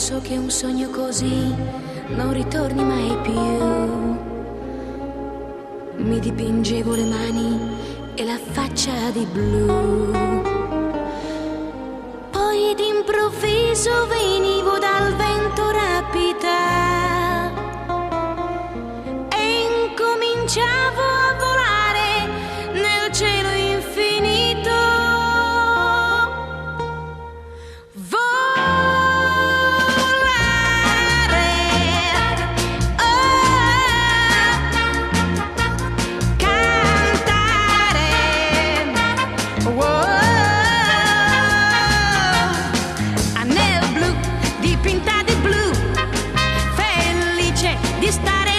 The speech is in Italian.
penso che un sogno così non ritorni mai più. Mi dipingevo le mani e la faccia di blu. Poi d'improvviso venivo dal vento rapita e incominciavo a volare nel cielo infinito. Di stare